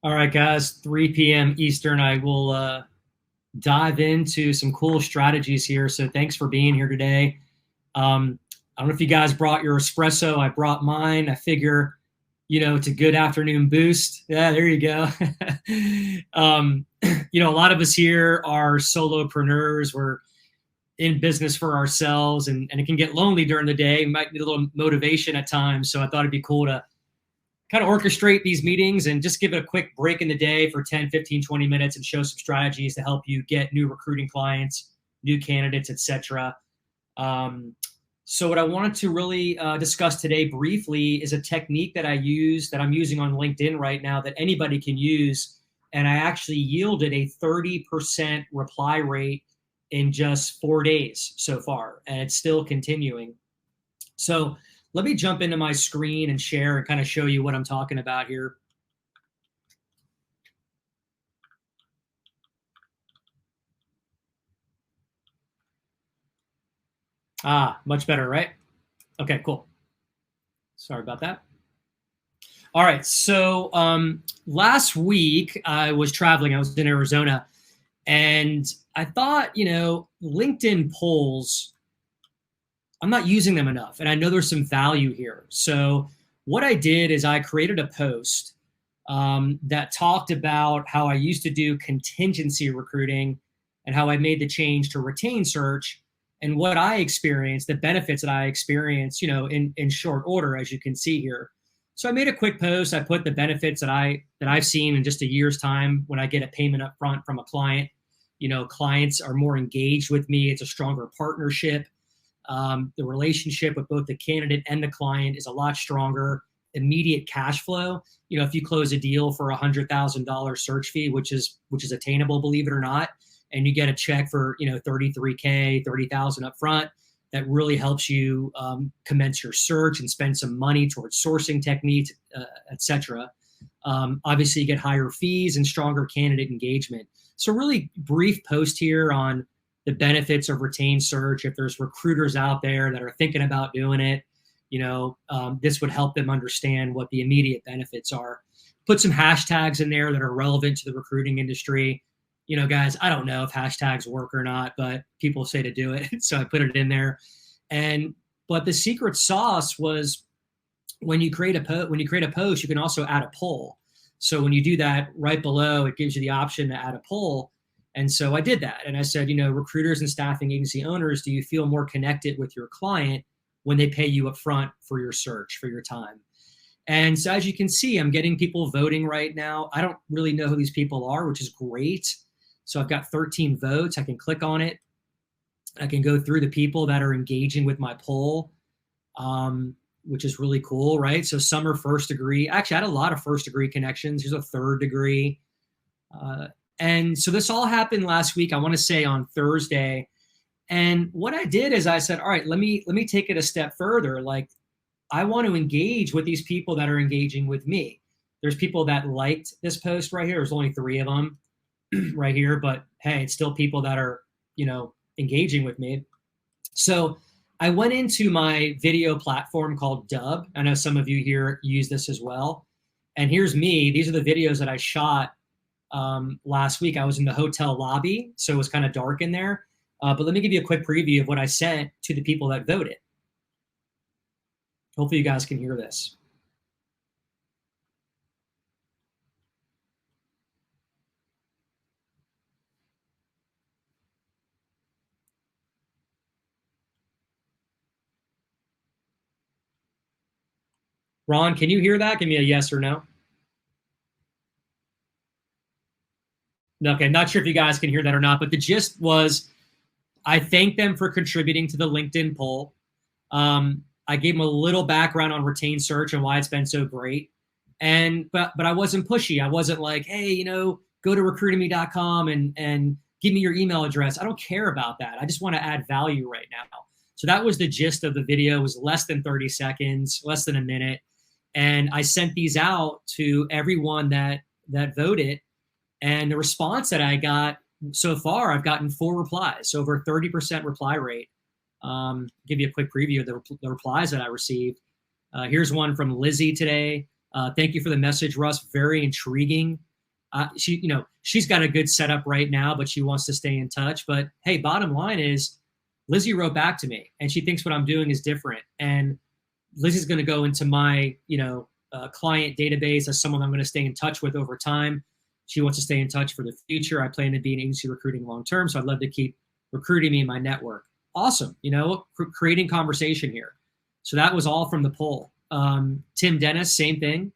All right, guys, 3 p.m. Eastern. I will dive into some cool strategies here. So thanks for being here today. I don't know if you guys brought your espresso. I brought mine. I figure, it's a good afternoon boost. Yeah, there you go. A lot of us here are solopreneurs. We're in business for ourselves, and it can get lonely during the day. We might need a little motivation at times. So I thought it'd be cool to kind of orchestrate these meetings and just give it a quick break in the day for 10, 15, 20 minutes and show some strategies to help you get new recruiting clients, new candidates, etc. So what I wanted to really discuss today briefly is a technique that I'm using on LinkedIn right now that anybody can use. And I actually yielded a 30% reply rate in just 4 days so far, and it's still continuing. So let me jump into my screen and share and kind of show you what I'm talking about here. Much better, right? Okay, cool. Sorry about that. All right, so last week I was traveling. I was in Arizona, and I thought, LinkedIn polls, I'm not using them enough, and I know there's some value here. So what I did is I created a post that talked about how I used to do contingency recruiting and how I made the change to retain search and what I experienced, the benefits that I experienced, in short order, as you can see here. So I made a quick post. I put the benefits that I've seen in just a year's time when I get a payment up front from a client. Clients are more engaged with me. It's a stronger partnership. The relationship with both the candidate and the client is a lot stronger. Immediate cash flow. If you close a deal for $100,000 search fee, which is attainable, believe it or not, and you get a check for $33K, $30,000 up front, that really helps you commence your search and spend some money towards sourcing techniques, etc. Obviously, you get higher fees and stronger candidate engagement. So really brief post here on the benefits of retained search. If there's recruiters out there that are thinking about doing it, this would help them understand what the immediate benefits are. Put some hashtags in there that are relevant to the recruiting industry. Guys, I don't know if hashtags work or not, but people say to do it. So I put it in there. But the secret sauce was when you create a post, you can also add a poll. So when you do that, right below, it gives you the option to add a poll. And so I did that. And I said, recruiters and staffing agency owners, do you feel more connected with your client when they pay you up front for your search, for your time? And so as you can see, I'm getting people voting right now. I don't really know who these people are, which is great. So I've got 13 votes. I can click on it. I can go through the people that are engaging with my poll, which is really cool, right? So some are first degree. Actually, I had a lot of first degree connections. Here's a third degree. And so this all happened last week, I want to say on Thursday. And what I did is I said, all right, let me take it a step further. Like, I want to engage with these people that are engaging with me. There's people that liked this post right here. There's only 3 of them right here, but hey, it's still people that are, engaging with me. So I went into my video platform called Dub. I know some of you here use this as well. And here's me. These are the videos that I shot last week. I was in the hotel lobby, so it was kind of dark in there. But let me give you a quick preview of what I sent to the people that voted. Hopefully you guys can hear this. Ron, can you hear that? Give me a yes or no. Okay, not sure if you guys can hear that or not, but the gist was I thanked them for contributing to the LinkedIn poll. I gave them a little background on retained search and why it's been so great. But I wasn't pushy. I wasn't like, hey, go to recruitemy.com and give me your email address. I don't care about that. I just want to add value right now. So that was the gist of the video. It was less than 30 seconds, less than a minute. And I sent these out to everyone that voted. And the response that I got so far, I've gotten 4 replies, so over 30% reply rate. Give you a quick preview of the replies that I received. Here's one from Lizzie today. Thank you for the message, Russ. Very intriguing. She's got a good setup right now, but she wants to stay in touch. But hey, bottom line is Lizzie wrote back to me and she thinks what I'm doing is different. And Lizzie's going to go into my, client database as someone I'm going to stay in touch with over time. She wants to stay in touch for the future. I plan to be in agency recruiting long-term. So I'd love to keep recruiting me in my network. Awesome. Creating conversation here. So that was all from the poll. Tim Dennis, same thing.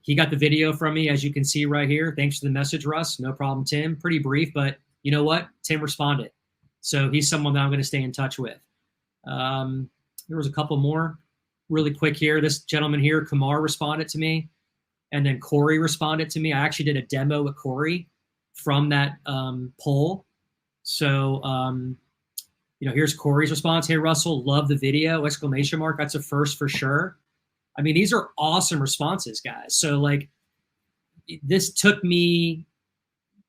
He got the video from me, as you can see right here. Thanks for the message, Russ. No problem, Tim. Pretty brief, but you know what? Tim responded. So he's someone that I'm going to stay in touch with. There was a couple more really quick here. This gentleman here, Kumar, responded to me. And then Corey responded to me. I actually did a demo with Corey from that poll. So, here's Corey's response. Hey, Russell, love the video, ! That's a first for sure. I mean, these are awesome responses, guys. So this took me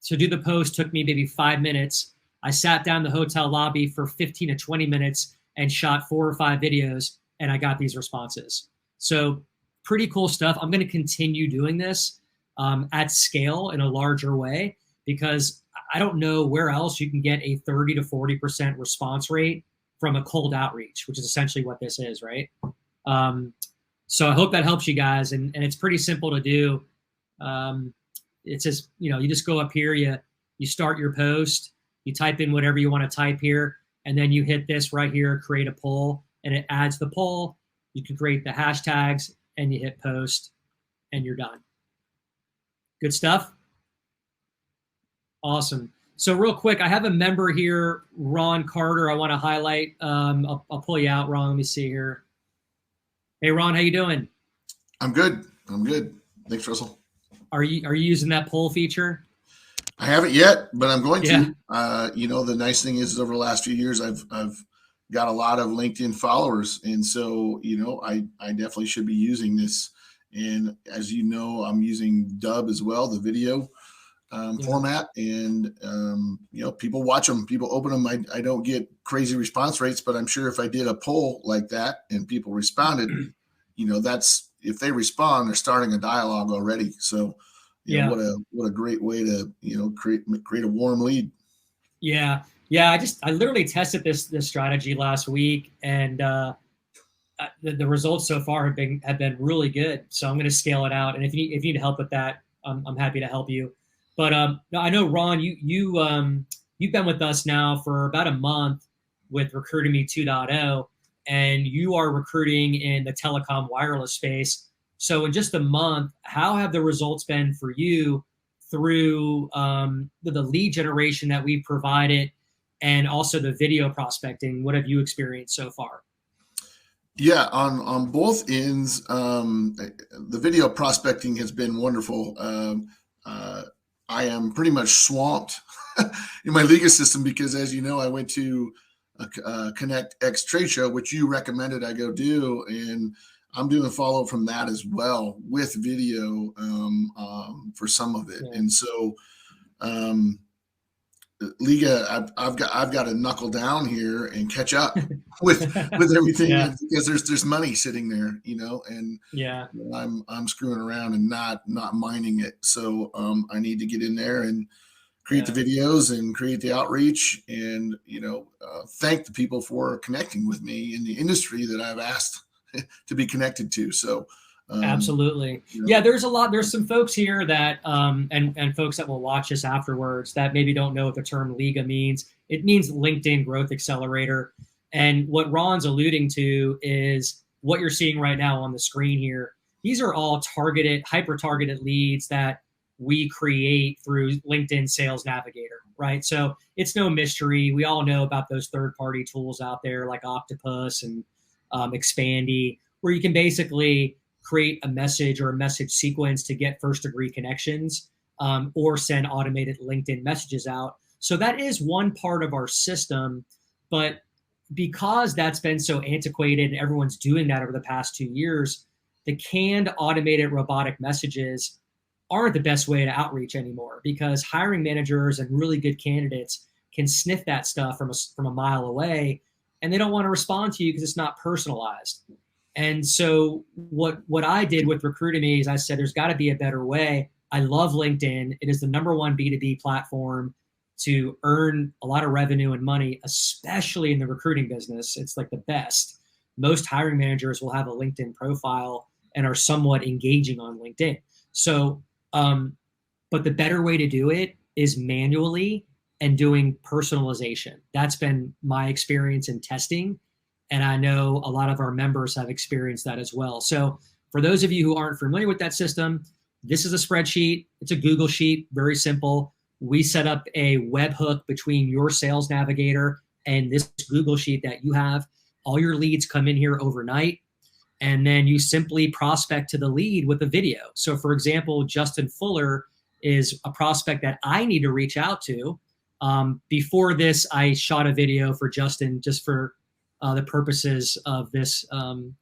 to do the post, took me maybe 5 minutes. I sat down in the hotel lobby for 15 to 20 minutes and shot 4 or 5 videos, and I got these responses. So pretty cool stuff. I'm going to continue doing this at scale in a larger way, because I don't know where else you can get a 30 to 40% response rate from a cold outreach, which is essentially what this is, right? So I hope that helps you guys. And it's pretty simple to do. It says, you just go up here, you start your post, you type in whatever you want to type here, and then you hit this right here, create a poll, and it adds the poll. You can create the hashtags, and you hit post, and you're done. Good stuff? Awesome. So real quick, I have a member here, Ron Carter, I want to highlight. I'll pull you out, Ron. Let me see here. Hey, Ron, how you doing? I'm good. Thanks, Russell. Are you using that poll feature? I haven't yet, but I'm going to. The nice thing is over the last few years, I've got a lot of LinkedIn followers, and so I definitely should be using this. And as you know, I'm using Dub as well, the video format, and people watch them, people open them. I don't get crazy response rates, but I'm sure if I did a poll like that and people responded, that's, if they respond, they're starting a dialogue already. So what a great way to create a warm lead. Yeah. I literally tested this strategy last week, and the results so far have been really good. So I'm going to scale it out, and if you need help with that, I'm happy to help you. But I know, Ron, you've been with us now for about a month with Recruitemy 2.0, and you are recruiting in the telecom wireless space. So in just a month, how have the results been for you through the lead generation that we provided, and also the video prospecting? What have you experienced so far? Yeah, on both ends, the video prospecting has been wonderful. I am pretty much swamped in my legal system because, as you know, I went to a Connect X trade show, which you recommended I go do, and I'm doing a follow from that as well with video for some of it. Yeah. And so, Liga, I've got to knuckle down here and catch up with everything because there's money sitting there, and I'm screwing around and not mining it. So I need to get in there and create the videos and create the outreach, and thank the people for connecting with me in the industry that I've asked to be connected to. So absolutely. There's some folks here that and folks that will watch us afterwards that maybe don't know what the term Liga means. It means LinkedIn Growth Accelerator. And what Ron's alluding to is what you're seeing right now on the screen here. These are all hyper-targeted leads that we create through LinkedIn Sales Navigator, right? So it's no mystery. We all know about those third-party tools out there like Octopus and Expandy, where you can basically create a message or a message sequence to get first-degree connections or send automated LinkedIn messages out. So that is one part of our system, but because that's been so antiquated and everyone's doing that over the past 2 years, the canned automated robotic messages aren't the best way to outreach anymore, because hiring managers and really good candidates can sniff that stuff from a mile away, and they don't want to respond to you because it's not personalized. And so what I did with Recruitemy is I said, there's got to be a better way. I love LinkedIn. It is the #1 B2B platform to earn a lot of revenue and money, especially in the recruiting business. It's like the best. Most hiring managers will have a LinkedIn profile and are somewhat engaging on LinkedIn. So, but the better way to do it is manually and doing personalization. That's been my experience in testing. And I know a lot of our members have experienced that as well. So for those of you who aren't familiar with that system, this is a spreadsheet. It's a Google sheet, very simple. We set up a webhook between your sales navigator and this Google sheet that you have. All your leads come in here overnight, and then you simply prospect to the lead with a video. So for example, Justin Fuller is a prospect that I need to reach out to. Before this, I shot a video for Justin just for the purposes of this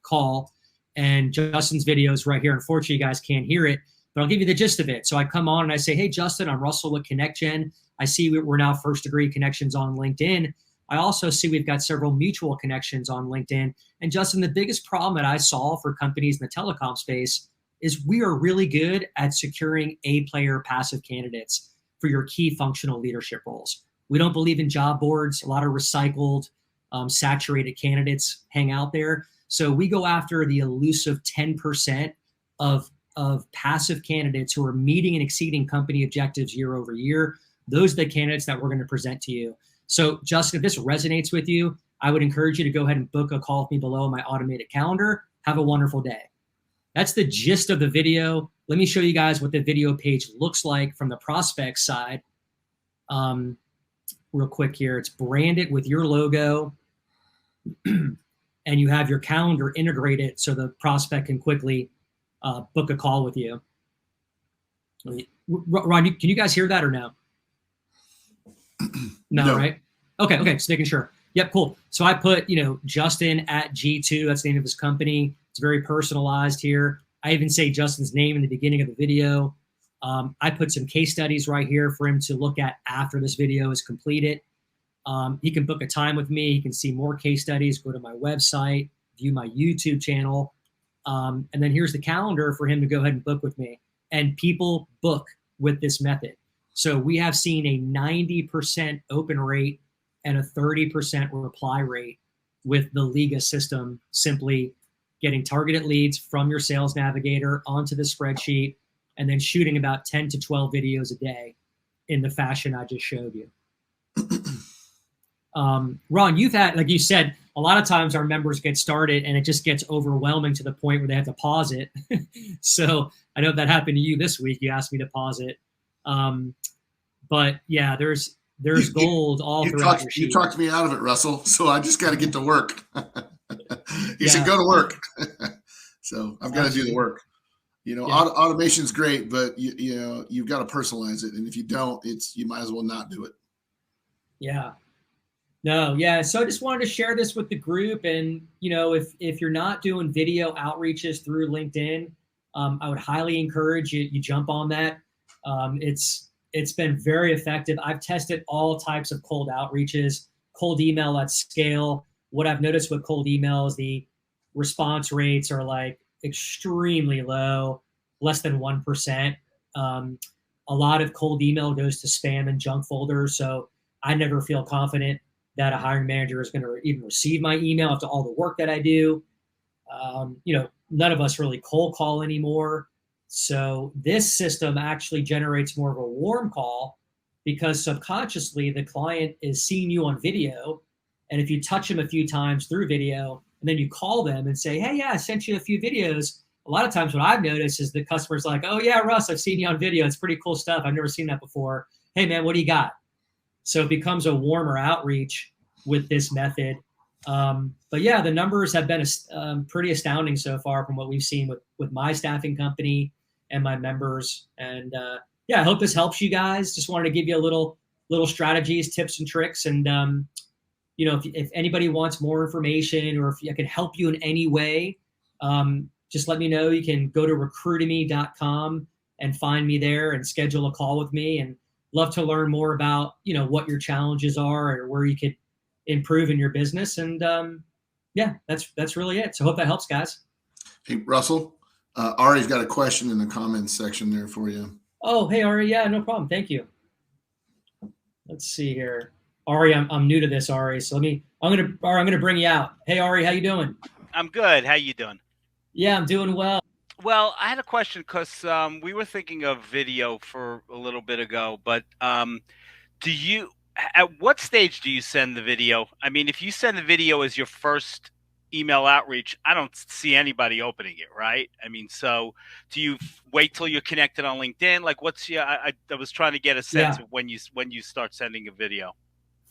call. And Justin's video is right here. Unfortunately, you guys can't hear it, but I'll give you the gist of it. So I come on and I say, hey, Justin, I'm Russell with ConnectGen. I see we're now first degree connections on LinkedIn. I also see we've got several mutual connections on LinkedIn. And Justin, the biggest problem that I solve for companies in the telecom space is we are really good at securing A-player passive candidates for your key functional leadership roles. We don't believe in job boards. A lot of recycled, saturated candidates hang out there. So we go after the elusive 10% of passive candidates who are meeting and exceeding company objectives year over year. Those are the candidates that we're going to present to you. So Justin, if this resonates with you, I would encourage you to go ahead and book a call with me below on my automated calendar. Have a wonderful day. That's the gist of the video. Let me show you guys what the video page looks like from the prospect side. Real quick here. It's branded with your logo. And you have your calendar integrated so the prospect can quickly book a call with you. Ron, can you guys hear that or no? No, right? Okay, just making sure. Yep, cool. So I put, Justin at G2. That's the name of his company. It's very personalized here. I even say Justin's name in the beginning of the video. I put some case studies right here for him to look at after this video is completed. He can book a time with me. He can see more case studies, go to my website, view my YouTube channel. And then here's the calendar for him to go ahead and book with me. And people book with this method. So we have seen a 90% open rate and a 30% reply rate with the Liga system, simply getting targeted leads from your sales navigator onto the spreadsheet and then shooting about 10 to 12 videos a day in the fashion I just showed you. Ron, you've had, like you said, a lot of times our members get started and it just gets overwhelming to the point where they have to pause it. So I know that happened to you this week. You asked me to pause it. But yeah, there's gold all throughout your sheet. You talked me out of it, Russell. So I just got to get to work. You said go to work. So I've got to do the work. Automation's great, but you've got to personalize it. And if you don't, you might as well not do it. Yeah. No, yeah. So I just wanted to share this with the group. And, if you're not doing video outreaches through LinkedIn, I would highly encourage you jump on that. It's been very effective. I've tested all types of cold outreaches, cold email at scale. What I've noticed with cold email is the response rates are like extremely low, less than 1%. A lot of cold email goes to spam and junk folders. So I never feel confident that a hiring manager is going to even receive my email after all the work that I do. None of us really cold call anymore. So this system actually generates more of a warm call because subconsciously the client is seeing you on video. And if you touch them a few times through video and then you call them and say, hey, yeah, I sent you a few videos. A lot of times what I've noticed is the customer's like, oh yeah, Russ, I've seen you on video. It's pretty cool stuff. I've never seen that before. Hey man, what do you got? So it becomes a warmer outreach with this method. But yeah, the numbers have been pretty astounding so far from what we've seen with my staffing company and my members. And I hope this helps you guys. Just wanted to give you a little strategies, tips and tricks. And, if anybody wants more information or if I can help you in any way, just let me know. You can go to recruitemy.com and find me there and schedule a call with me, and love to learn more about, what your challenges are or where you could improve in your business. And that's really it. So hope that helps, guys. Hey, Russell, Ari's got a question in the comments section there for you. Oh, hey Ari. Yeah, no problem. Thank you. Let's see here. Ari, I'm new to this, Ari. So I'm gonna bring you out. Hey Ari, how you doing? I'm good. How you doing? Yeah, I'm doing well. Well, I had a question because we were thinking of video for a little bit ago, but do you, at what stage do you send the video? I mean, if you send the video as your first email outreach, I don't see anybody opening it, right? I mean, so do you wait till you're connected on LinkedIn? Like, what's your? I was trying to get a sense Yeah. of when you start sending a video.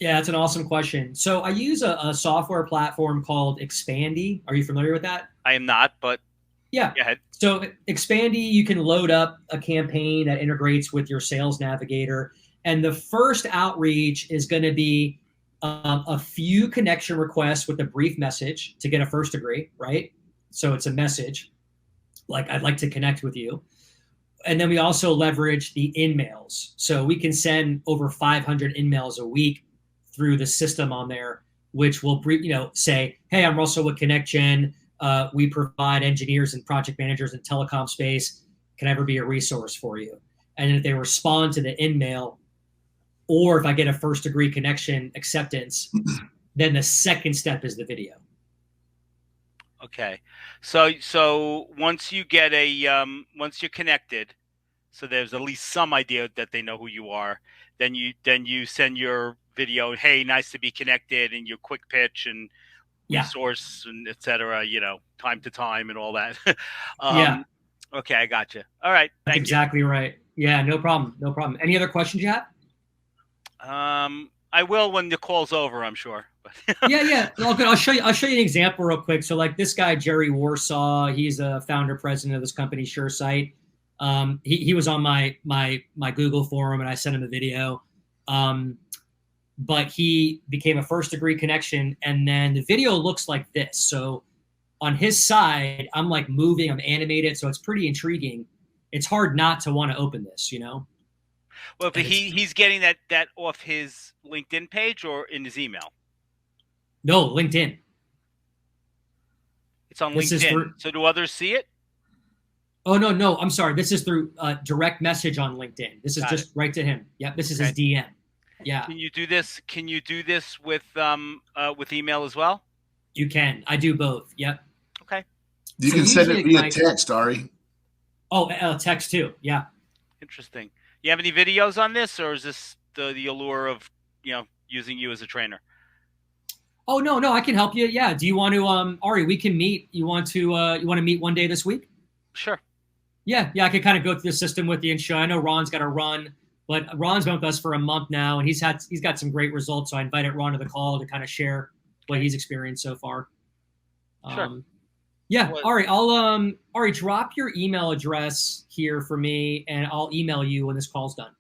Yeah, that's an awesome question. So I use a software platform called Expandy. Are you familiar with that? I am not, but Yeah. go ahead. So Expandy, you can load up a campaign that integrates with your sales navigator. And the first outreach is going to be a few connection requests with a brief message to get a first degree, right? So it's a message like, I'd like to connect with you. And then we also leverage the in-mails. So we can send over 500 in-mails a week through the system on there, which will say, hey, I'm Russell with ConnectGen. We provide engineers and project managers in telecom space. Can I ever be a resource for you? And if they respond to the in-mail, or if I get a first degree connection acceptance, then the second step is the video. Okay. So once you get once you're connected, so there's at least some idea that they know who you are, then you send your video, hey, nice to be connected, and your quick pitch and resource and etc., time to time and all that. Yeah. Okay, I got you. All right. That's exactly right. Yeah, no problem. No problem. Any other questions you have? I will when the call's over, I'm sure. Yeah. Well, good. I'll show you an example real quick. So like this guy, Jerry Warsaw, he's a founder president of this company, SureSight. He was on my Google forum and I sent him a video. But he became a first degree connection. And then the video looks like this. So on his side, I'm like moving, I'm animated. So it's pretty intriguing. It's hard not to want to open this, Well, but he's getting that off his LinkedIn page or in his email? No, LinkedIn. It's on LinkedIn. So do others see it? Oh, no. I'm sorry. This is through direct message on LinkedIn. This is just right to him. Yep. This is his DM. Yeah. Can you do this with email as well? You can. I do both. Yep. Okay. You can send it via text, Ari. Oh, text too. Yeah. Interesting. You have any videos on this, or is this the allure of using you as a trainer? Oh no, I can help you. Yeah. Do you want to Ari, we can meet. You want to meet one day this week? Sure. Yeah, I can kind of go through the system with you and show. I know Ron's got to run, but Ron's been with us for a month now and he's got some great results. So I invited Ron to the call to kind of share what he's experienced so far. Sure. Yeah, Ari, Ari, drop your email address here for me and I'll email you when this call's done.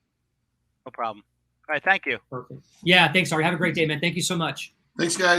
No problem. All right, thank you. Perfect. Yeah, thanks, Ari. Have a great day, man. Thank you so much. Thanks, guys.